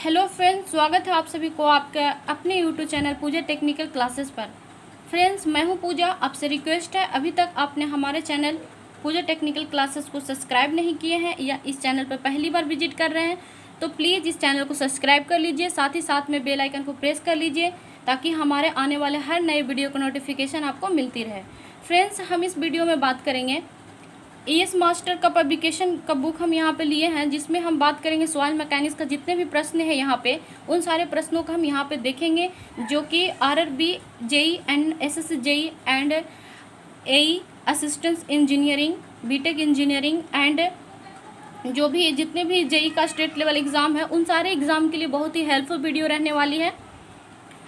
Hello friends, स्वागत है आप सभी को आपके अपने यूट्यूब चैनल पूजा टेक्निकल क्लासेस पर। फ्रेंड्स, मैं हूं पूजा। आपसे रिक्वेस्ट है, अभी तक आपने हमारे चैनल पूजा टेक्निकल क्लासेस को सब्सक्राइब नहीं किए हैं या इस चैनल पर पहली बार विजिट कर रहे हैं तो प्लीज़ इस चैनल को सब्सक्राइब कर लीजिए। साथ ही साथ में बेल आइकन को प्रेस कर लीजिए ताकि हमारे आने वाले हर नए वीडियो का नोटिफिकेशन आपको मिलती रहे। फ्रेंड्स, हम इस वीडियो में बात करेंगे ES मास्टर का पब्लिकेशन का बुक हम यहाँ पे लिए हैं, जिसमें हम बात करेंगे सॉइल मैकेनिक्स का जितने भी प्रश्न है यहाँ पे उन सारे प्रश्नों को हम यहाँ पे देखेंगे, जो कि RRB, JEE and SSC JEE and AE assistant engineering, BTech engineering and जो भी जितने भी JEE का स्टेट लेवल एग्ज़ाम है उन सारे एग्ज़ाम के लिए बहुत ही हेल्पफुल वीडियो रहने वाली है।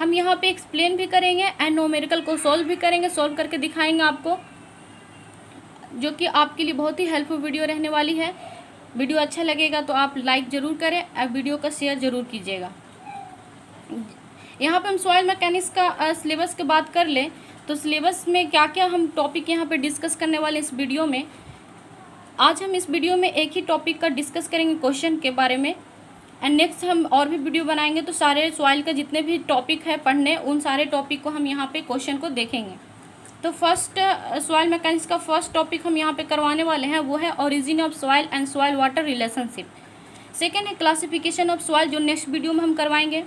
हम यहाँ पे एक्सप्लेन भी करेंगे एंड न्यूमेरिकल को सॉल्व भी करेंगे, सॉल्व करके दिखाएंगे आपको, जो कि आपके लिए बहुत ही हेल्पफुल वीडियो रहने वाली है। वीडियो अच्छा लगेगा तो आप लाइक ज़रूर करें और वीडियो का शेयर ज़रूर कीजिएगा। यहाँ पे हम सॉइल मैकेनिक्स का सिलेबस की बात कर लें तो सिलेबस में क्या क्या हम टॉपिक यहाँ पे डिस्कस करने वाले इस वीडियो में। आज हम इस वीडियो में एक ही टॉपिक का डिस्कस करेंगे, क्वेश्चन के बारे में, एंड नेक्स्ट हम और भी वीडियो बनाएंगे तो सारे सॉइल का जितने भी टॉपिक है पढ़ने उन सारे टॉपिक को हम यहाँ पे क्वेश्चन को देखेंगे। तो फर्स्ट सॉइल मैकेनिक्स का फर्स्ट टॉपिक हम यहाँ पे करवाने वाले हैं वो है origin of soil and soil water relationship. Second है क्लासिफिकेशन ऑफ सॉइल, जो नेक्स्ट वीडियो में हम करवाएंगे।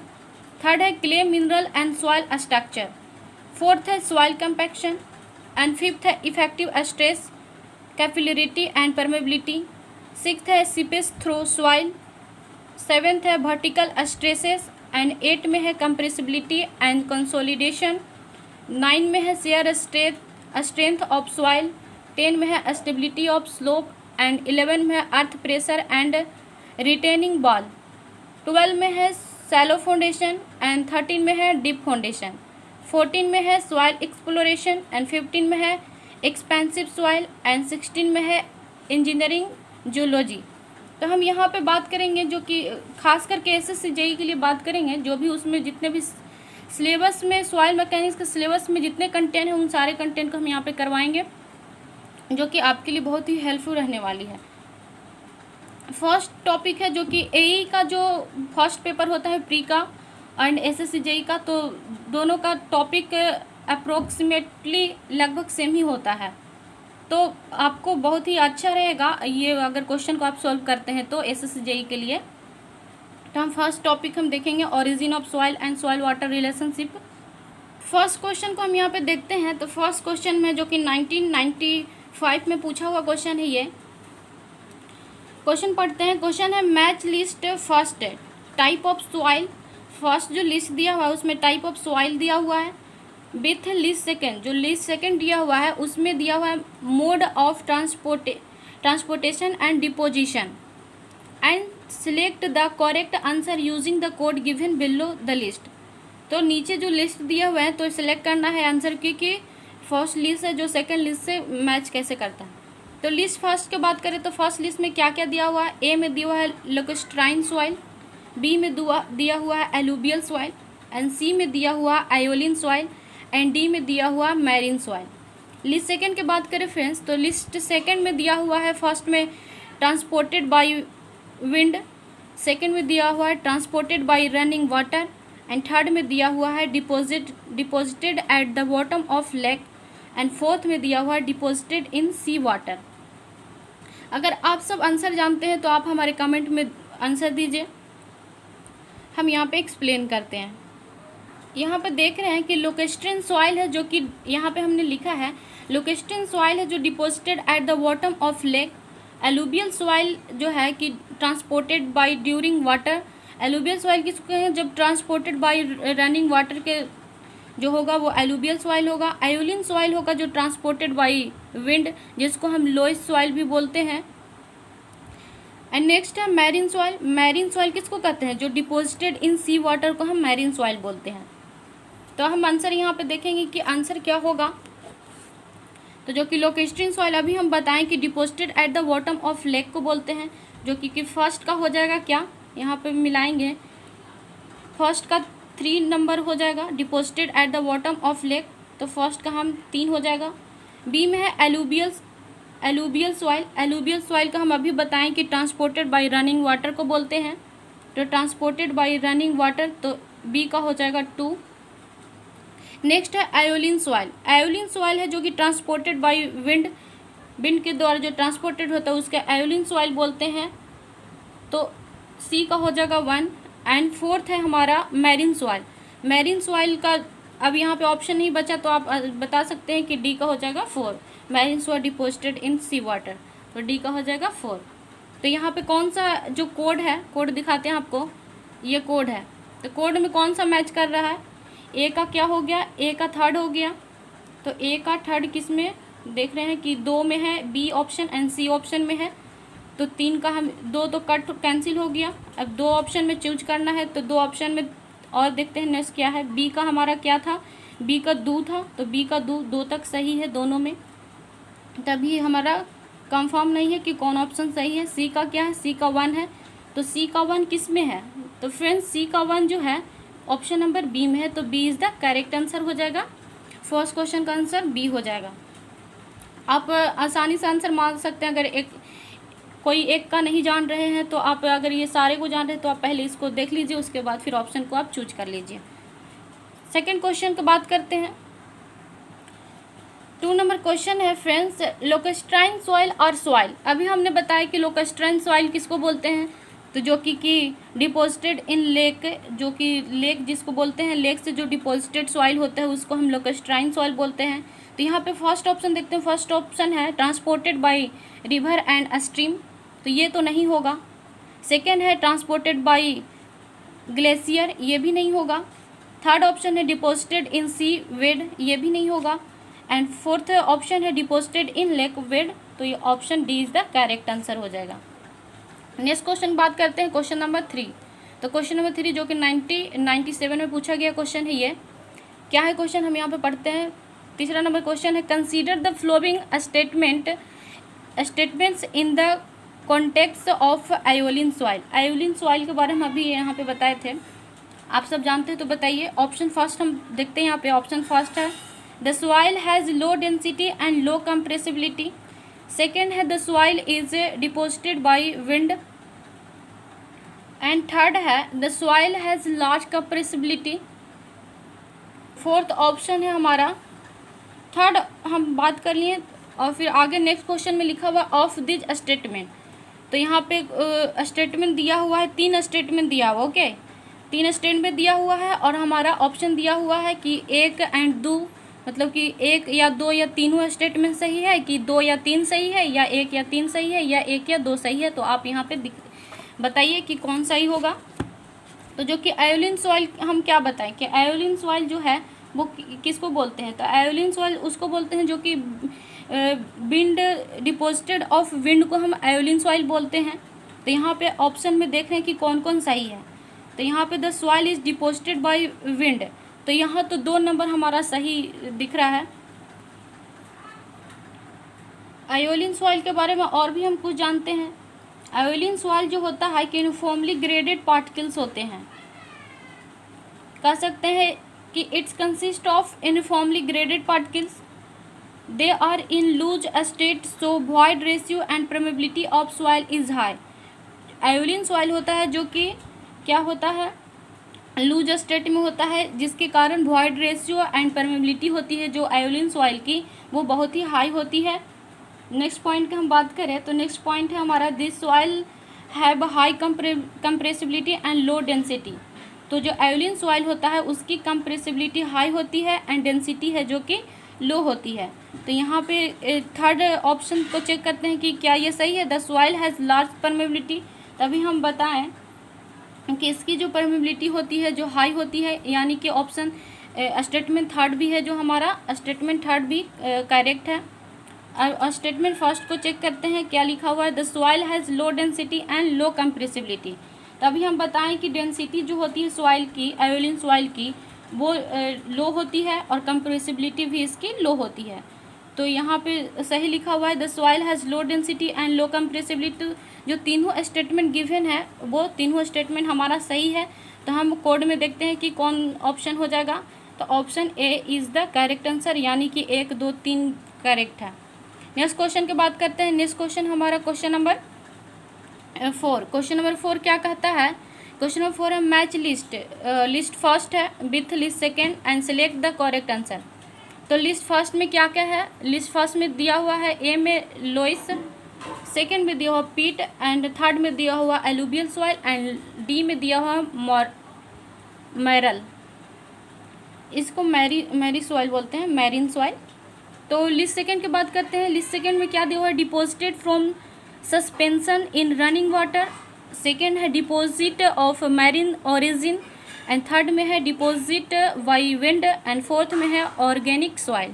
थर्ड है clay mineral and soil structure. Fourth है सॉइल कंपैक्शन एंड फिफ्थ है effective stress, capillarity and permeability. Sixth है सीपेज थ्रू सॉइल। सेवेंथ है वर्टिकल स्ट्रेसेस एंड 8 में है कंप्रेसिबिलिटी एंड कंसोलिडेशन। 9 में है शेयर स्ट्रेंथ ऑफ सॉइल। 10 में है स्टेबिलिटी ऑफ स्लोप एंड 11 में है earth pressure and retaining wall. 12 में है शैलो फाउंडेशन एंड 13 में है डीप फाउंडेशन। 14 में है सॉइल एक्सप्लोरेशन एंड 15 में है एक्सपेंसिव सॉइल एंड 16 में है इंजीनियरिंग जियोलॉजी। तो हम यहाँ पे बात करेंगे जो कि खास करके SSC JEE के लिए बात करेंगे, जो भी उसमें जितने भी सिलेबस में सॉइल मैकेनिक्स के सिलेबस में जितने कंटेंट हैं उन सारे कंटेंट को हम यहाँ पे करवाएंगे, जो कि आपके लिए बहुत ही हेल्पफुल रहने वाली है। फर्स्ट टॉपिक है जो कि AE का जो फर्स्ट पेपर होता है प्री का एंड SSC JEE का, तो दोनों का टॉपिक अप्रोक्सीमेटली लगभग सेम ही होता है। तो आपको बहुत ही अच्छा रहेगा ये अगर क्वेश्चन को आप सॉल्व करते हैं तो SSC JEE के लिए। तो हम फर्स्ट टॉपिक हम देखेंगे origin of soil and soil water relationship. First question को हम यहाँ पे देखते हैं। तो फर्स्ट क्वेश्चन में जो कि 1995 में पूछा हुआ क्वेश्चन है, ये क्वेश्चन पढ़ते हैं। क्वेश्चन है match list first type of soil. First जो लिस्ट दिया हुआ है उसमें टाइप ऑफ सॉइल दिया हुआ है विथ लिस्ट सेकेंड, जो लिस्ट सेकेंड दिया हुआ है उसमें दिया हुआ है mode of transportation and deposition and select the correct answer using the code given below the list. तो नीचे जो लिस्ट दिया हुआ है तो सिलेक्ट करना है आंसर की फर्स्ट लिस्ट है जो सेकंड लिस्ट से मैच कैसे करता है। तो लिस्ट फर्स्ट की बात करें तो फर्स्ट लिस्ट में क्या क्या दिया हुआ है। ए में दिया हुआ है लैक्स्ट्राइन सॉइल, बी में दिया हुआ है एलुबियल सॉइल एंड सी में दिया हुआ है आयोलिन सॉइल एंड डी में दिया हुआ मैरीन सॉइल। लिस्ट सेकंड की बात करें फ्रेंड्स तो लिस्ट सेकंड में दिया हुआ है फर्स्ट में ट्रांसपोर्टेड बाय विंड, सेकेंड में दिया हुआ है transported by running water and third में दिया हुआ है deposited at the bottom of lake and fourth में दिया हुआ है डिपोजिटेड इन सी वाटर। अगर आप सब आंसर जानते हैं तो आप हमारे कमेंट में आंसर दीजिए, हम यहाँ पे एक्सप्लेन करते हैं। यहाँ पे देख रहे हैं कि लोकेस्ट्रिन सॉइल है, जो कि यहाँ पे हमने लिखा है लोकेस्ट्रिन सॉइल है जो deposited at the bottom of lake. एलुबियल सॉइल जो है कि ट्रांसपोर्टेड बाय ड्यूरिंग वाटर। एलुबियल सॉइल किसको कहें, जब ट्रांसपोर्टेड बाय रनिंग वाटर के जो होगा वो एलुबियल सॉइल होगा। आयोलिन सॉइल होगा जो ट्रांसपोर्टेड बाय विंड, जिसको हम लोइस सॉइल भी बोलते हैं। एंड नेक्स्ट है मैरीन सॉइल। मैरीन सॉइल किसको कहते हैं, जो डिपोजिटेड इन सी वाटर को हम मैरीन सॉइल बोलते हैं। तो हम आंसर यहाँ पे देखेंगे कि आंसर क्या होगा। तो जो कि लोकेस्ट्रिन सॉइल अभी हम बताएं कि deposited at the bottom of lake को बोलते हैं, जो कि फर्स्ट का हो जाएगा क्या, यहाँ पे मिलाएंगे फर्स्ट का 3 नंबर हो जाएगा deposited at the bottom of lake, तो फर्स्ट का हम 3 हो जाएगा। बी में है एलुबियल सॉइल। एलुबियल सॉइल का हम अभी बताएं कि ट्रांसपोर्टेड बाय रनिंग वाटर को बोलते हैं, तो ट्रांसपोर्टेड बाय रनिंग वाटर, तो बी का हो जाएगा 2। नेक्स्ट है आयोलिन सॉइल। आयोलिन सॉइल है जो कि ट्रांसपोर्टेड बाय विंड, विंड के द्वारा जो ट्रांसपोर्टेड होता है उसके आयोलिन सॉइल बोलते हैं, तो सी का हो जाएगा 1। एंड फोर्थ है हमारा मैरीन सॉइल। मैरीन सॉइल का अब यहाँ पे ऑप्शन नहीं बचा, तो आप बता सकते हैं कि डी का हो जाएगा 4। Marine soil deposited in sea water, तो डी का हो जाएगा 4। तो यहाँ पे कौन सा जो कोड है, कोड दिखाते हैं आपको, ये कोड है, तो कोड में कौन सा मैच कर रहा है, ए का क्या हो गया, ए का थर्ड हो गया, तो ए का थर्ड किस में देख रहे हैं कि 2 में है, B option and C option में है, तो 3 का हम 2 तो कट कैंसिल हो गया। अब 2 ऑप्शन में चूज करना है, तो 2 ऑप्शन में और देखते हैं नेक्स्ट क्या है। बी का हमारा क्या था, बी का दू था, तो बी का दो तक सही है दोनों में, तभी हमारा कंफर्म नहीं है कि कौन ऑप्शन सही है। सी का क्या है, सी का 1 है, तो सी का 1 किस में है, तो फ्रेंड्स सी का 1 जो है ऑप्शन नंबर बी में है, तो B is the correct answer हो जाएगा। फर्स्ट क्वेश्चन का आंसर बी हो जाएगा। आप आसानी से आंसर मांग सकते हैं, अगर कोई एक का नहीं जान रहे हैं तो आप अगर ये सारे को जान रहे हैं तो आप पहले इसको देख लीजिए, उसके बाद फिर ऑप्शन को आप चूज कर लीजिए। सेकंड क्वेश्चन की बात करते हैं। 2 नंबर क्वेश्चन है फ्रेंड्स, लोकेस्ट्राइन सॉइल और सॉइल। अभी हमने बताया कि लोकेस्ट्राइन सॉइल किसको बोलते हैं, तो जो कि डिपॉजिटेड इन लेक, जो कि लेक जिसको बोलते हैं, लेक से जो डिपॉजिटेड सॉइल होता है उसको हम लोकेस्ट्राइन सॉइल बोलते हैं। तो यहाँ पे फर्स्ट ऑप्शन देखते हैं, फर्स्ट ऑप्शन है transported by river and stream, तो ये तो नहीं होगा। सेकेंड है ट्रांसपोर्टेड बाय ग्लेशियर, ये भी नहीं होगा। थर्ड ऑप्शन है डिपॉजिटेड इन सी वेड, ये भी नहीं होगा। एंड फोर्थ ऑप्शन है डिपॉजिटेड इन लेक वेड, तो ये option D is the correct answer हो जाएगा। नेक्स्ट क्वेश्चन बात करते हैं, क्वेश्चन नंबर 3। तो क्वेश्चन नंबर 3 जो कि 97 में पूछा गया क्वेश्चन है, ये क्या है क्वेश्चन हम यहाँ पे पढ़ते हैं। तीसरा नंबर क्वेश्चन है, consider the following statements in the context of aeolian soil. Aeolian soil के बारे में अभी यहाँ पे बताए थे, आप सब जानते हैं तो बताइए। ऑप्शन फर्स्ट हम देखते हैं यहाँ पे, ऑप्शन फर्स्ट है the soil has low density and low compressibility. Second है the soil is deposited by wind. And third है the soil has large compressibility. Fourth option है हमारा, थर्ड हम बात कर लिए, और फिर आगे नेक्स्ट क्वेश्चन में लिखा हुआ ऑफ दिस स्टेटमेंट। तो यहाँ पे स्टेटमेंट दिया हुआ है, 3 स्टेटमेंट दिया हुआ, ओके 3 स्टेटमेंट दिया हुआ है, और हमारा ऑप्शन दिया हुआ है कि 1 एंड 2, मतलब कि 1 या 2 या तीनों स्टेटमेंट सही है, कि 2 या 3 सही है, या 1 या 3 सही है, या 1 या 2 सही है। तो आप यहाँ पे बताइए कि कौन सही होगा। तो जो कि आयोलिन सॉइल हम क्या बताएं कि आयोलिन सॉइल जो है वो किसको बोलते हैं, तो आयोलिन सॉइल उसको बोलते हैं जो कि विंड डिपॉजिटेड ऑफ विंड को हम आयोलिन सॉइल बोलते हैं। तो यहाँ पे ऑप्शन में देख रहे हैं कि कौन कौन सही है। तो यहाँ पे the soil is deposited by wind, तो यहाँ तो 2 नंबर हमारा सही दिख रहा है। आयोलिन सॉइल के बारे में और भी हम कुछ जानते हैं। आयोलिन सॉइल जो होता है कि यूनिफॉर्मली ग्रेडेड पार्टिकल्स होते हैं, कह सकते हैं कि it's consist of uniformly graded particles, they are in loose state, so void ratio and permeability of soil is high. Aeolian soil होता है जो कि क्या होता है, लूज स्टेट में होता है, जिसके कारण वॉइड रेशियो एंड परमेबिलिटी होती है जो आयोलिन सॉइल की वो बहुत ही हाई होती है। नेक्स्ट पॉइंट की हम बात करें तो नेक्स्ट पॉइंट है हमारा this soil have high compressibility and low density. तो जो आयोलिन सॉइल होता है उसकी कंप्रेसिबिलिटी हाई होती है एंड डेंसिटी है जो कि लो होती है। तो यहाँ पे थर्ड ऑप्शन को चेक करते हैं कि क्या ये सही है, the soil has large permeability. तभी हम बताएं कि इसकी जो परमेबिलिटी होती है जो हाई होती है, यानी कि ऑप्शन स्टेटमेंट थर्ड भी है, जो हमारा स्टेटमेंट थर्ड भी करेक्ट है। स्टेटमेंट फर्स्ट को चेक करते हैं क्या लिखा हुआ है, the soil has low density and low compressibility. तभी हम बताएं कि डेंसिटी जो होती है सॉइल की, आयोलिन सॉइल की, वो लो होती है और कंप्रेसिबिलिटी भी इसकी लो होती है। तो यहाँ पे सही लिखा हुआ है the soil has low density and low compressibility. जो तीनों स्टेटमेंट गिवन है वो तीनों स्टेटमेंट हमारा सही है। तो हम कोड में देखते हैं कि कौन ऑप्शन हो जाएगा, तो option A is the correct answer, यानी कि 1, 2, 3 करेक्ट है। नेक्स्ट क्वेश्चन की बात करते हैं। नेक्स्ट क्वेश्चन हमारा क्वेश्चन नंबर 4। क्वेश्चन नंबर 4 क्या कहता है क्वेश्चन नंबर 4 है मैच लिस्ट। लिस्ट फर्स्ट है with list second and select the correct answer. तो लिस्ट फर्स्ट में क्या क्या है? लिस्ट फर्स्ट में दिया हुआ है ए में लोइस, सेकेंड में दिया हुआ पीट एंड थर्ड में दिया हुआ एलुबियल सॉइल एंड डी में दिया हुआ मैरल। इसको मैरी सॉइल बोलते हैं, मैरिन सॉइल। तो लिस्ट सेकेंड की बात करते हैं। लिस्ट सेकेंड में क्या दिया हुआ है? Deposited from suspension in running water, second है deposit of marine origin and third में है deposit by wind and fourth में है ऑर्गेनिक सॉइल।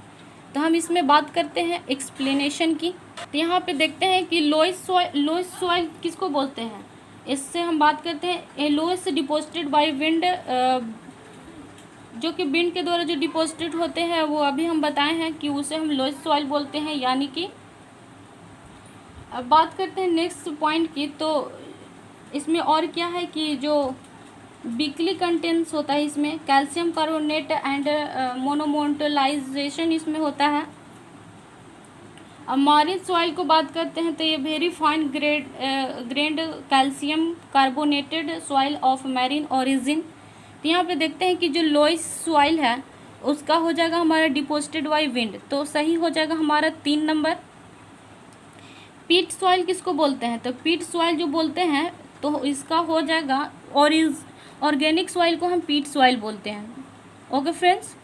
तो हम इसमें बात करते हैं एक्सप्लेनेशन की। तो यहाँ पे देखते हैं कि लोइस सॉइल किसको बोलते हैं। इससे हम बात करते हैं ए लोइस डिपॉजिटेड बाई विंड, जो कि विंड के द्वारा जो डिपॉजिटेड होते हैं वो अभी हम बताए हैं कि उसे हम लोइस सॉइल बोलते हैं। यानी कि अब बात करते हैं नेक्स्ट पॉइंट की। तो इसमें और क्या है कि जो बीकली कंटेंट्स होता है, इसमें कैल्शियम कार्बोनेट एंड मोनोमोनोलाइजेशन इसमें होता है। अब मैरिन सॉइल को बात करते हैं तो ये very fine grade calcium carbonated soil of marine origin. तो यहाँ पे देखते हैं कि जो लोइस सॉइल है उसका हो जाएगा हमारा डिपॉजिटेड बाई विंड, तो सही हो जाएगा हमारा 3 नंबर। पीट सॉइल किसको बोलते हैं? तो पीट सॉइल जो बोलते हैं तो इसका हो जाएगा ऑर्गेनिक सॉइल को हम पीट सॉइल बोलते हैं। ओके फ्रेंड्स,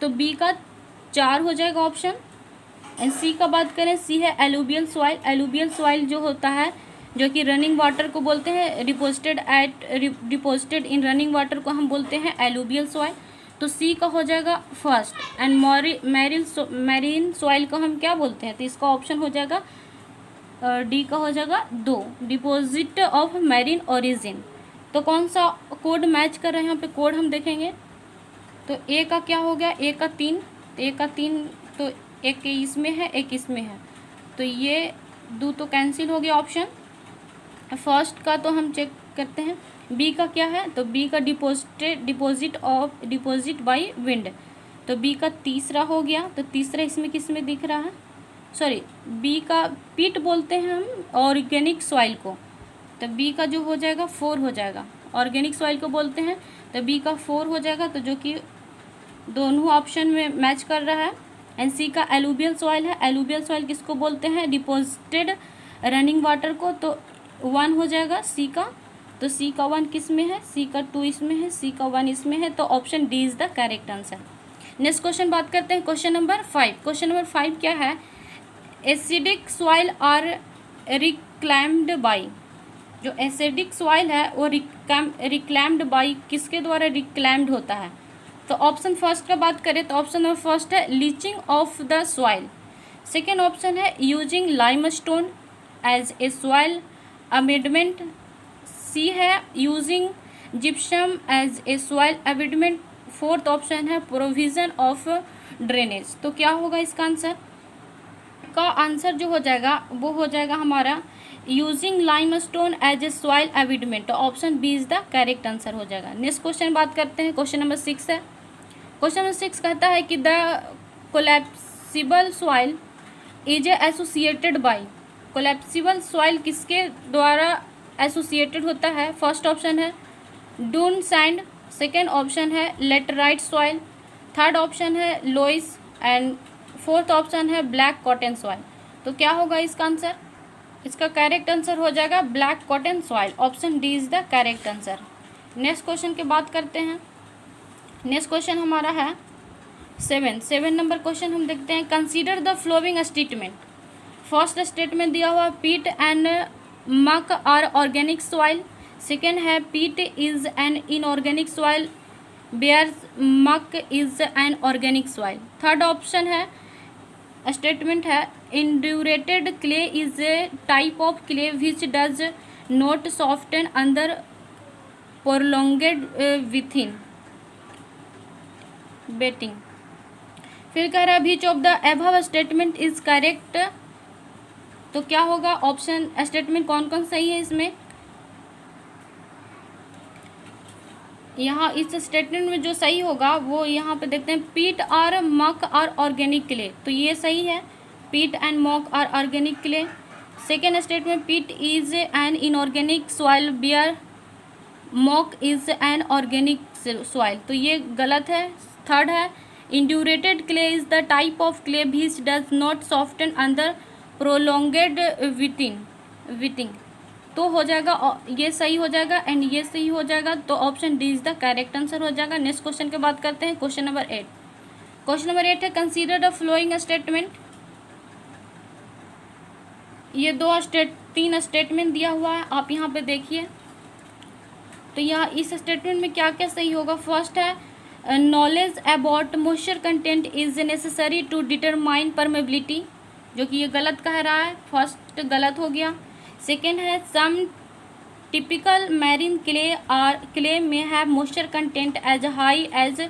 तो बी का 4 हो जाएगा ऑप्शन। एंड सी का बात करें, सी है एलुबियल सॉइल। एलुबियल सॉइल जो होता है जो कि रनिंग वाटर को बोलते हैं, डिपॉजिटेड इन रनिंग वाटर को हम बोलते हैं एलुबियल सॉइल। तो सी का हो जाएगा फर्स्ट। एंड मैरिन सॉइल को हम क्या बोलते हैं? तो इसका ऑप्शन हो जाएगा डी का हो जाएगा 2, डिपॉजिट ऑफ मैरिन ओरिजिन। तो कौन सा कोड मैच कर रहे हैं? यहाँ पे कोड हम देखेंगे तो ए का क्या हो गया? ए का 3, तो ए का 3 तो एक इसमें है एक इसमें है, तो ये 2 तो कैंसिल हो गया ऑप्शन। फर्स्ट का तो हम चेक करते हैं, बी का क्या है? तो बी का डिपॉजिट बाय विंड, तो बी का तीसरा हो गया। तो तीसरा इसमें किस में दिख रहा है? सॉरी, बी का पीट बोलते हैं हम ऑर्गेनिक सॉइल को, तो बी का जो हो जाएगा 4 हो जाएगा। ऑर्गेनिक सॉइल को बोलते हैं तो बी का 4 हो जाएगा, तो जो कि दोनों ऑप्शन में मैच कर रहा है। एंड सी का एलुबियल सॉइल है। एलुबियल सॉइल किसको बोलते हैं? डिपॉजिटेड रनिंग वाटर को, तो 1 हो जाएगा सी का। तो सी का 1 किस में है? सी का 2 इसमें है, सी का 1 इसमें है, तो option D is the correct answer. Next question बात करते हैं, क्वेश्चन नंबर 5। क्वेश्चन नंबर 5 क्या है? एसिडिक सॉइल आर रिक्लाइम्ड बाई, जो एसिडिक सॉइल है वो रिक्लाइम्ड बाई किसके द्वारा रिक्लाइम्ड होता है? तो ऑप्शन फर्स्ट का बात करें तो ऑप्शन नंबर फर्स्ट है leaching of the soil, second option है using limestone as a soil amendment, C है using gypsum as a soil amendment, fourth option है प्रोविजन ऑफ ड्रेनेज। तो क्या होगा इसका आंसर? का आंसर जो हो जाएगा वो हो जाएगा हमारा using limestone as a soil amendment, तो option B is the correct answer हो जाएगा। नेक्स्ट क्वेश्चन बात करते हैं, क्वेश्चन नंबर 6 है। क्वेश्चन नंबर 6 कहता है कि the collapsible soil is associated by, collapsible soil किसके द्वारा एसोसिएटेड होता है? फर्स्ट ऑप्शन है डून सैंड, सेकेंड ऑप्शन है लेटराइट सॉइल, थर्ड ऑप्शन है लोइस एंड फोर्थ ऑप्शन है ब्लैक कॉटन सॉइल। तो क्या होगा इसका आंसर? इसका करेक्ट आंसर हो जाएगा black cotton soil, option D is the correct answer. Next question की बात करते हैं। नेक्स्ट क्वेश्चन हमारा है 7 नंबर क्वेश्चन हम देखते हैं। Consider the following statement. First statement दिया हुआ पीट एंड मक आर ऑर्गेनिक सॉइल, सेकेंड है peat is an inorganic soil bare muck is an organic soil, third option है स्टेटमेंट है indurated clay is a type of clay which does not soften under prolonged within wetting. फिर कह रहा है which of the above statement is correct, तो क्या होगा? Option statement कौन कौन सही है इसमें? यहाँ इस स्टेटमेंट में जो सही होगा वो यहाँ पे देखते हैं पीट और मक और ऑर्गेनिक क्ले, तो ये सही है, पीट एंड मक और organic clay. Second statement peat is an inorganic soil where muck is an organic soil, तो ये गलत है। थर्ड है indurated clay is the type of clay which does not soften under prolonged wetting, तो हो जाएगा ये सही हो जाएगा एंड ये सही हो जाएगा, तो option D is the correct answer हो जाएगा। नेक्स्ट क्वेश्चन की बात करते हैं, क्वेश्चन नंबर 8। क्वेश्चन नंबर 8 है कंसीडर द फ्लोइंग स्टेटमेंट। ये तीन स्टेटमेंट दिया हुआ है, आप यहाँ पे देखिए। तो यहाँ इस स्टेटमेंट में क्या क्या सही होगा। फर्स्ट है knowledge about moisture content is necessary to determine permeability, जो कि ये गलत कह रहा है, फर्स्ट गलत हो गया। सेकेंड है सम टिपिकल मैरीन क्ले में have moisture content as high as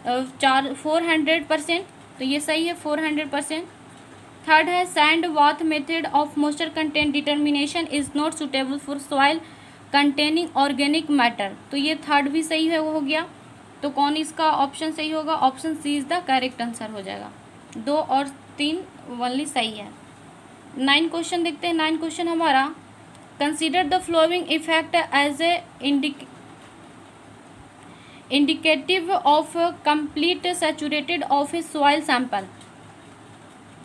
400%, तो ये सही है 400%। थर्ड है सैंड वाथ method of moisture content determination is not suitable for soil containing organic matter, तो ये थर्ड भी सही है, वो हो गया। तो कौन इसका ऑप्शन सही होगा, option C is the correct answer हो जाएगा। 2 और 3 ओनली सही है। 9 क्वेश्चन देखते हैं। 9 क्वेश्चन हमारा consider the flowing effect as a indicative of complete saturated of a soil sample,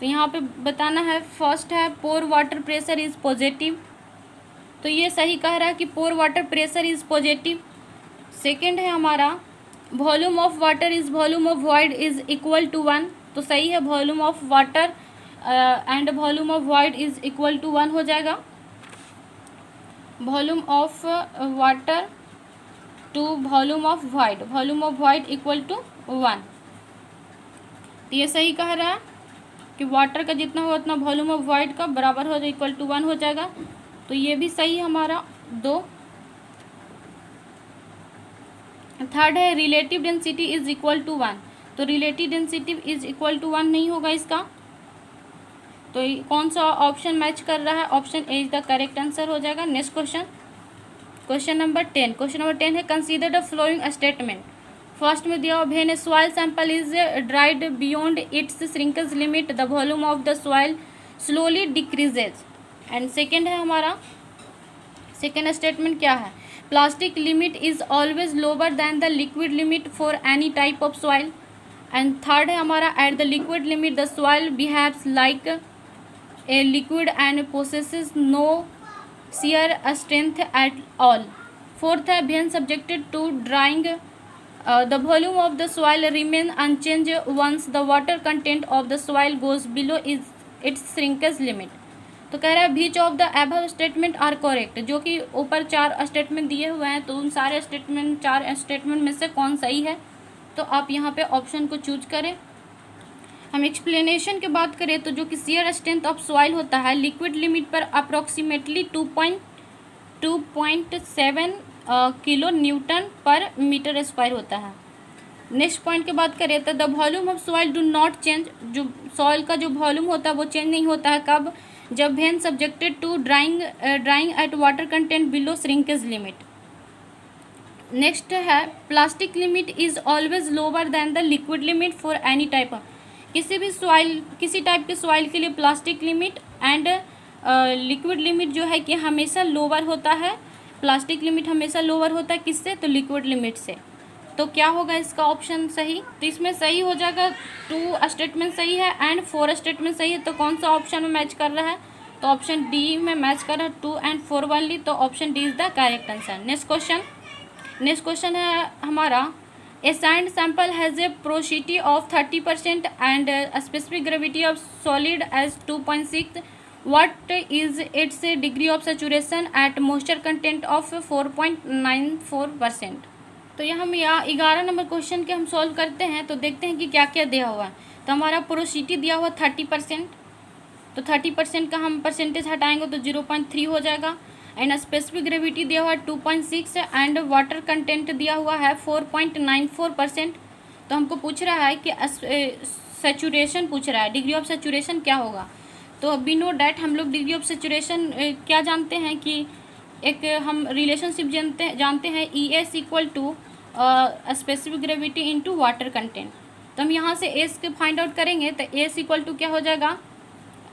तो यहाँ पे बताना है। फर्स्ट है pore water pressure is positive, तो ये सही कह रहा है कि pore water pressure is positive. Second है हमारा volume of water is volume of void is equal to 1, तो सही है, volume of water and volume of void is equal to 1 हो जाएगा। Volume of water to volume of void equal to 1, तो ये सही कह रहा है कि वाटर का जितना हो उतना वॉल्यूम ऑफ वॉइड का बराबर हो जाए, इक्वल टू 1 हो जाएगा, तो ये भी सही है हमारा 2। थर्ड है relative density is equal to 1, तो relative density is equal to 1 नहीं होगा इसका, तो कौन सा ऑप्शन मैच कर रहा है, option A is the correct answer हो जाएगा। Next question, question number 10। Question number 10 है consider the following statement. First में दिया when A soil sample is dried beyond it's shrinkage limit the volume of the soil slowly decreases, and second है हमारा, second statement क्या है, plastic limit is always lower than the liquid limit for any type of soil, and third है हमारा at the liquid limit the soil behaves like a liquid and possesses no shear strength at all. Fourth है when subjected to drying the volume of the soil remain unchanged once the water content of the soil goes below its shrinkage limit. तो कह रहा है which of the above statement are correct, जो कि ऊपर 4 statement दिए हुए हैं, तो उन सारे स्टेटमेंट 4 स्टेटमेंट में से कौन सही है, तो आप यहाँ पे ऑप्शन को चूज करें। हम एक्सप्लेनेशन की बात करें तो जो कि शियर स्ट्रेंथ ऑफ सॉइल होता है लिक्विड लिमिट पर अप्रोक्सीमेटली 2.7 किलो न्यूटन पर मीटर स्क्वायर होता है। नेक्स्ट पॉइंट की बात करें तो the volume of soil do not change, जो सॉइल का जो वॉल्यूम होता है वो चेंज नहीं होता है, कब, जब when subjected to drying at water content below shrinkage limit. Next है plastic limit is always lower than the liquid limit for any type of, किसी भी सॉइल, किसी टाइप के सॉइल के लिए plastic limit and liquid limit जो है कि हमेशा लोअर होता है, प्लास्टिक लिमिट हमेशा लोअर होता है किससे, तो लिक्विड लिमिट से। तो क्या होगा इसका ऑप्शन सही, तो इसमें सही हो जाएगा 2 स्टेटमेंट सही है एंड 4 स्टेटमेंट सही है, तो कौन सा ऑप्शन में मैच कर रहा है, तो ऑप्शन डी में मैच कर रहा है 2 एंड 4 वाली, तो option D is the correct answer. Next question है हमारा a sand sample has a porosity of 30% and specific gravity of solid as 2.6, what is its degree of saturation at moisture content of 4.94%। तो यहाँ हम 11 number question के हम solve करते हैं, तो देखते हैं कि क्या क्या दिया हुआ है। तो हमारा पोरोसिटी दिया हुआ 30%, तो 30% का हम परसेंटेज हटाएंगे तो 0.3 हो जाएगा, एंड स्पेसिफिक ग्रेविटी दिया हुआ है 2.6 एंड वाटर कंटेंट दिया हुआ है 4.94%। तो हमको पूछ रहा है कि सैचुरेशन पूछ रहा है, डिग्री ऑफ सैचुरेशन क्या होगा। तो वी नो डैट, हम लोग डिग्री ऑफ सैचुरेशन क्या जानते हैं कि एक हम रिलेशनशिप जानते हैं ES equal to specific gravity into water content. तो हम यहाँ से एस के फाइंड आउट करेंगे, तो एस इक्वल टू क्या हो जाएगा,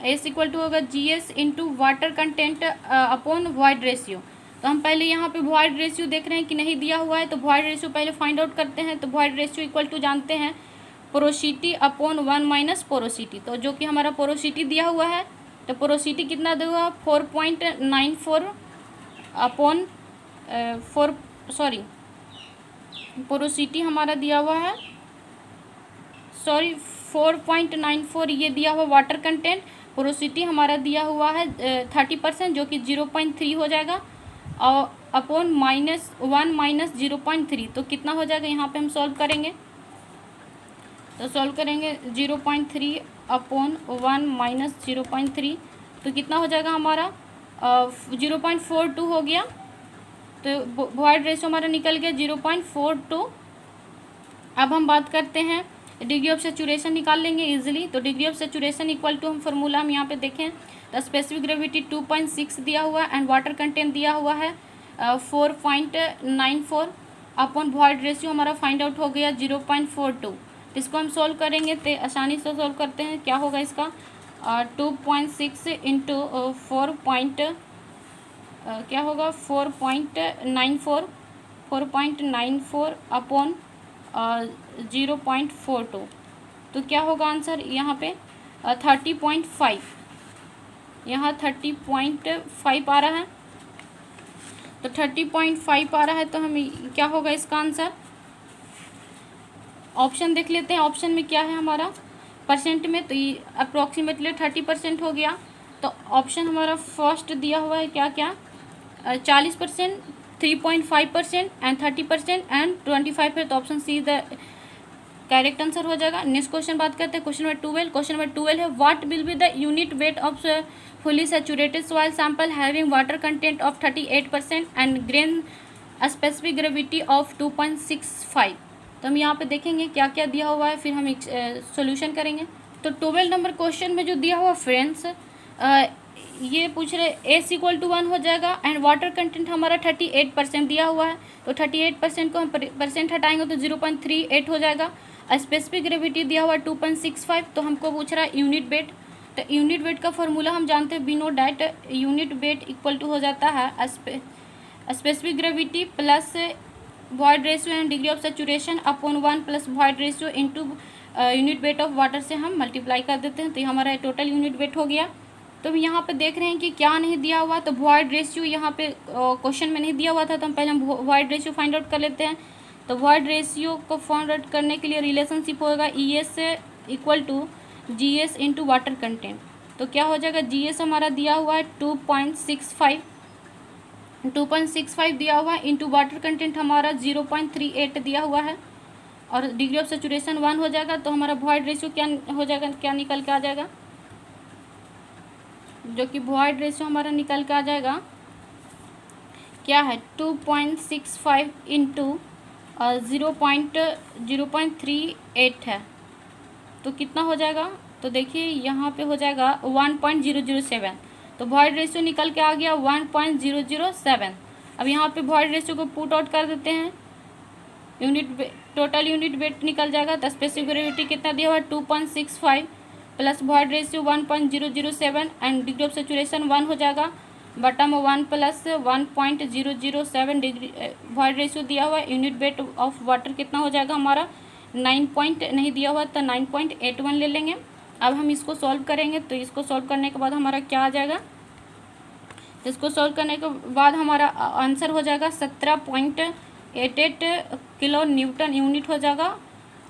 एस इक्वल टू होगा GS into water content upon void ratio. तो हम पहले यहाँ पे वॉइड रेशियो देख रहे हैं कि नहीं दिया हुआ है, तो वॉइड रेशियो पहले फाइंड आउट करते हैं। तो वॉइड रेशियो इक्वल टू जानते हैं पोरोसिटी अपॉन 1 माइनस पोरोसिटी। तो जो कि हमारा पोरोसिटी दिया हुआ है, तो पोरोसिटी कितना दिया हुआ है 4.94 अपॉन पोरोसिटी हमारा दिया हुआ है 4.94 ये दिया हुआ वाटर कंटेंट। पोरोसिटी हमारा दिया हुआ है 30% जो कि 0.3 हो जाएगा, और अपॉन -1 माइनस 0.3 तो कितना हो जाएगा, यहाँ पे हम सॉल्व करेंगे। तो सॉल्व करेंगे 0.3 अपॉन 1 माइनस 0.3 तो कितना हो जाएगा हमारा 0.42 हो गया। तो वॉइड रेशियो हमारा निकल गया 0.42। अब हम बात करते हैं डिग्री ऑफ सेचुरेशन निकाल लेंगे इजीली। तो degree of saturation equal to हम फार्मूला हम यहाँ पे देखें तो स्पेसिफिक ग्रेविटी 2.6 दिया हुआ है एंड वाटर कंटेंट दिया हुआ है 4.94 अपॉन वॉइड रेशियो हमारा फाइंड आउट हो गया 0.42। इसको हम सॉल्व करेंगे तो आसानी से सॉल्व करते हैं। क्या होगा इसका 2.6 इंटू 4. क्या होगा 4.94 अपॉन 0.42 तो क्या होगा आंसर यहाँ पे 30.5, यहाँ 30.5 आ रहा है। तो 30.5 आ रहा है तो हम क्या होगा इसका आंसर, ऑप्शन देख लेते हैं ऑप्शन में क्या है हमारा परसेंट में। तो ये अप्रोक्सीमेटली 30% हो गया। तो ऑप्शन हमारा फर्स्ट दिया हुआ है क्या क्या 40%, 3.5% एंड 30% एंड 25 है। तो option see the correct answer हो जाएगा। नेक्स्ट क्वेश्चन बात करते हैं क्वेश्चन नंबर 12। क्वेश्चन नंबर 12 है what will be the unit weight of fully saturated soil sample having water content of 38% and grain specific gravity of 2.65। तो हम यहाँ पे देखेंगे क्या क्या दिया हुआ है, फिर हम एक सोल्यूशन करेंगे। तो 12 नंबर क्वेश्चन में जो दिया हुआ फ्रेंड्स ये पूछ रहे एस इक्वल टू 1 हो जाएगा एंड वाटर कंटेंट हमारा 38% दिया हुआ है। तो 38% को हम परसेंट हटाएंगे तो 0.38 हो जाएगा। स्पेसिफिक ग्रेविटी दिया हुआ 2.65। तो हमको पूछ रहा है यूनिट वेट। तो यूनिट वेट का फॉर्मूला हम जानते हैं, we know that unit weight equal to हो जाता है specific gravity plus void ratio and degree of saturation upon 1 plus void ratio into unit weight of water से हम मल्टीप्लाई कर देते हैं। तो ये हमारा टोटल यूनिट वेट हो गया। तो हम यहाँ पे देख रहे हैं कि क्या नहीं दिया हुआ, तो वॉइड रेशियो यहाँ पे क्वेश्चन में नहीं दिया हुआ था। तो हम पहले हम वॉइड रेशियो फाइंड आउट कर लेते हैं। तो वॉइड रेशियो को फाइंड आउट करने के लिए रिलेशनशिप होगा ES equal to GS into water content. तो क्या हो जाएगा GS हमारा दिया हुआ है 2.65 दिया हुआ है इंटू वाटर कंटेंट हमारा 0.38 दिया हुआ है और डिग्री ऑफ सेचुरेशन 1 हो जाएगा। तो हमारा वॉइड रेशियो क्या हो जाएगा, क्या निकल के आ जाएगा, जो कि वॉइड रेशियो हमारा निकल के आ जाएगा क्या है 2.65 इंटू 0.38 है। तो कितना हो जाएगा, तो देखिए यहाँ पे हो जाएगा 1.007। तो वॉइड रेशियो निकल के आ गया 1.007। अब यहाँ पे वॉइड रेशियो को पुट आउट कर देते हैं, टोटल यूनिट वेट निकल जाएगा। तो स्पेसिफिक ग्रेविटी कितना दिया हुआ है 2.65 plus void ratio 1.007 and degree of saturation 1 हो जाएगा बटा में 1 प्लस 1.007 डिग्री वॉइड रेशियो दिया हुआ है। यूनिट वेट ऑफ वाटर कितना हो जाएगा हमारा 9 पॉइंट नहीं दिया हुआ तो 9.81 ले लेंगे। अब हम इसको सॉल्व करेंगे। तो इसको सॉल्व करने के बाद हमारा क्या आ जाएगा, तो इसको सॉल्व करने के बाद हमारा आंसर हो जाएगा 17.88 किलो न्यूटन यूनिट हो जाएगा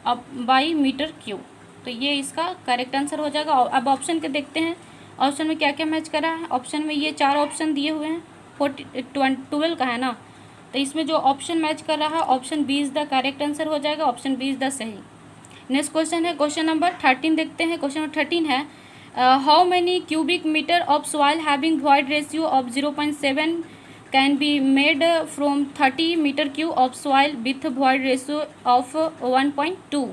अब बाई मीटर क्यूब। तो ये इसका करेक्ट आंसर हो जाएगा। अब ऑप्शन के देखते हैं ऑप्शन में क्या क्या मैच करा है। ऑप्शन में ये 4 ऑप्शन दिए हुए हैं, 12 का है ना, तो इसमें जो ऑप्शन मैच कर रहा है option B is the correct answer हो जाएगा, ऑप्शन बी इज़ द सही। नेक्स्ट क्वेश्चन है क्वेश्चन नंबर 13 देखते हैं। क्वेश्चन नंबर 13 है how many cubic metre of soil having void ratio of 0.7 can be made from 30 metre cube of soil with void ratio of 1.2।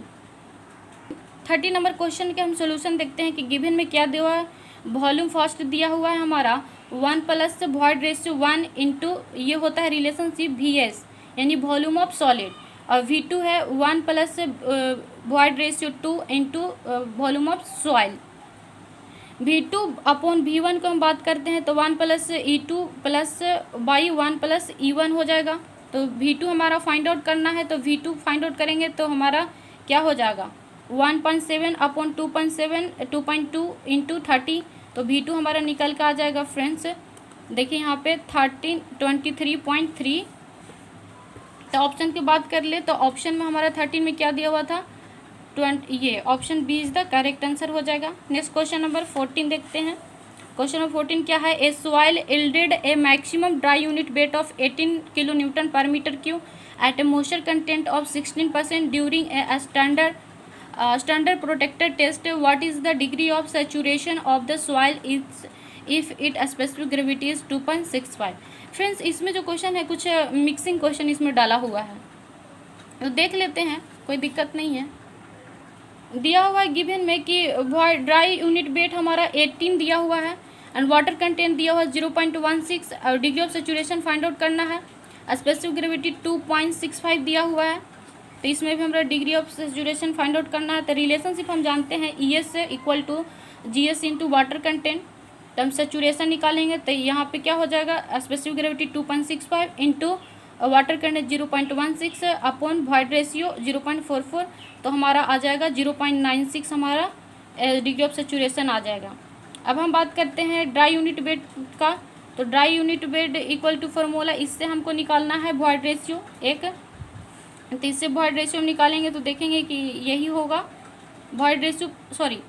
30 number question के हम solution देखते हैं कि given में क्या दिया हुआ है। वॉल्यूम फर्स्ट दिया हुआ है हमारा 1 प्लस वॉइड रेशियो 1 इंटू ये होता है रिलेशनशिप VS यानी वॉल्यूम ऑफ सॉलिड, और V2 है 1 plus void ratio 2 into volume of soil. V2/V1 को हम बात करते हैं तो 1 + E2 + बाई 1 + E1 हो जाएगा। तो V2 हमारा फाइंड आउट करना है, तो V2 फाइंड आउट करेंगे तो हमारा क्या हो जाएगा 1.7/2.7 2.2 × 30। तो V2 हमारा निकल के आ जाएगा फ्रेंड्स, देखिए यहाँ पे 23.3। तो ऑप्शन की बात कर ले तो ऑप्शन में हमारा 13 में क्या दिया हुआ था 20, ये option B is the correct answer हो जाएगा। नेक्स्ट क्वेश्चन नंबर 14 देखते हैं। क्वेश्चन नंबर 14 क्या है, a soil yielded a maximum dry unit weight of 18 kN/m³ at a moisture content of 16% during a standard proctor test. What is the degree of saturation of the soil if it specific gravity is 2.65। Friends इसमें जो question है कुछ mixing question इसमें डाला हुआ है, तो देख लेते हैं, कोई दिक्कत नहीं है। दिया हुआ है गिवन में कि ड्राई यूनिट वेट हमारा 18 दिया हुआ है एंड वाटर कंटेंट दिया हुआ है 0.16 और degree of saturation find out करना है। स्पेसिफिक ग्रेविटी 2.65 दिया हुआ है, तो इसमें भी हमारा degree of saturation find out करना है। तो रिलेशनशिप हम जानते हैं ES = GS × वाटर कंटेंट। तो हम सैचुरेशन निकालेंगे तो यहाँ पे क्या हो जाएगा specific gravity 2.65 into water content 0.16 upon void ratio 0.44, तो हमारा आ जाएगा 0.96 हमारा डिग्री ऑफ सैचुरेशन आ जाएगा। अब हम बात करते हैं ड्राई यूनिट वेट का। तो ड्राई यूनिट वेट = फार्मूला, इससे हमको निकालना है वॉइड रेशियो एक, तो इससे वॉइड रेशियो हम निकालेंगे तो देखेंगे कि यही होगा वॉइड रेशियो, सॉरी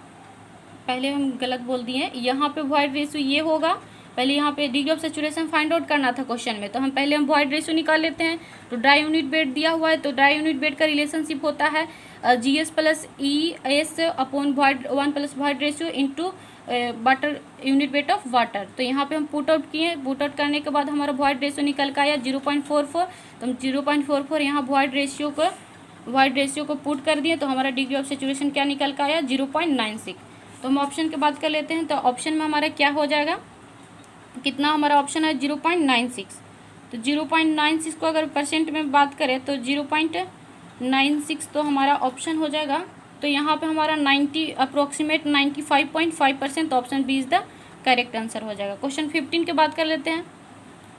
पहले हम गलत बोल दिए हैं, यहाँ पे वॉइड रेशियो ये होगा। पहले यहाँ पे degree of saturation find out करना था क्वेश्चन में, तो हम पहले वॉइड रेशियो निकाल लेते हैं। तो ड्राई यूनिट वेट दिया हुआ है, तो ड्राई यूनिट वेट का रिलेशनशिप होता है GS + ES upon 1 + void ratio into water unit weight of water. तो यहाँ पे हम पुट आउट किए, पुट आउट करने के बाद हमारा वॉइड रेशियो निकल के आया 0.44, तो हम 0.44 यहाँ वॉइड रेशियो को पुट कर दिए, तो हमारा डिग्री ऑफ सैचुरेशन क्या निकल के आया 0.96। तो हम ऑप्शन की बात कर लेते हैं, तो ऑप्शन में हमारा क्या हो जाएगा, कितना हमारा ऑप्शन है 0.96। तो 0.96 को अगर परसेंट में बात करें तो 0.96 तो हमारा ऑप्शन हो जाएगा। तो यहाँ पे हमारा 95.5% 95.5%, option B is the correct answer हो जाएगा। क्वेश्चन 15 की बात कर लेते हैं।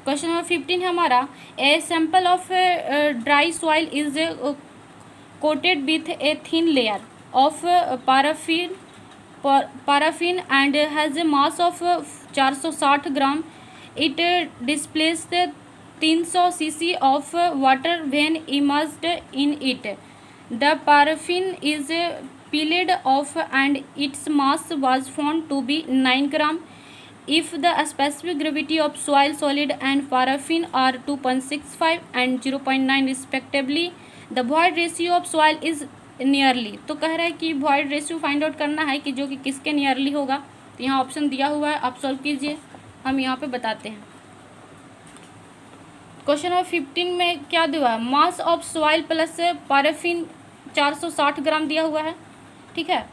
क्वेश्चन नंबर 15 है हमारा, a sample of dry soil is coated with a thin layer of paraffin and has a mass of 460 gram. It displaced 300 cc of water when immersed in it. The paraffin is peeled off and its mass was found to be 9 gram. If the specific gravity of soil solid and paraffin are 2.65 and 0.9 respectively, the void ratio of soil is nearly. तो कह रहा है कि void ratio find out करना है कि जो कि किसके नियरली होगा। तो यहाँ ऑप्शन दिया हुआ है, आप सॉल्व कीजिए, हम यहाँ पे बताते हैं। क्वेश्चन नंबर 15 में क्या दिया है, mass of soil plus paraffin 460 ग्राम दिया हुआ है, ठीक है,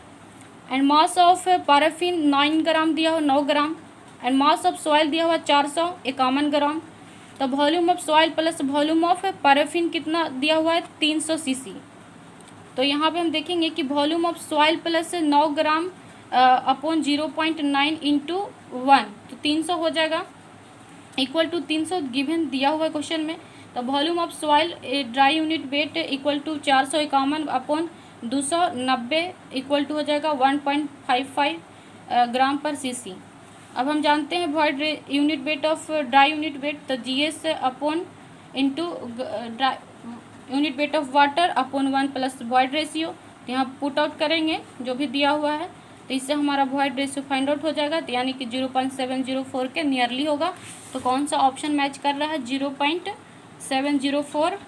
एंड मास ऑफ पैराफिन 9 ग्राम दिया हुआ 9 ग्राम, एंड मास ऑफ सॉइल दिया हुआ 451 ग्राम। तो volume of soil plus volume of paraffin कितना दिया हुआ है 300 cc। तो यहाँ पे हम देखेंगे कि volume of soil plus 9 gram upon 0.9 into 1, तो 300 हो जाएगा, इक्वल टू 300 गिवन दिया हुआ है क्वेश्चन में। तो volume of soil dry unit weight = 451 upon 290 equal to हो जाएगा 1.55 ग्राम पर cc। अब हम जानते हैं void unit weight of dry unit weight, तो GS upon into unit weight of water upon 1 + void ratio. तो यहाँ पुट आउट करेंगे जो भी दिया हुआ है, तो इससे हमारा वॉइड रेशियो फाइंड आउट हो जाएगा, तो यानी कि 0.704 के नियरली होगा। तो कौन सा ऑप्शन मैच कर रहा है 0.704,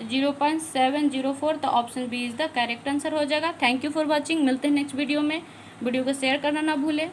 0.704, तो option B is the correct answer हो जाएगा। थैंक यू फॉर वॉचिंग, मिलते हैं नेक्स्ट वीडियो में। वीडियो को शेयर करना ना भूलें।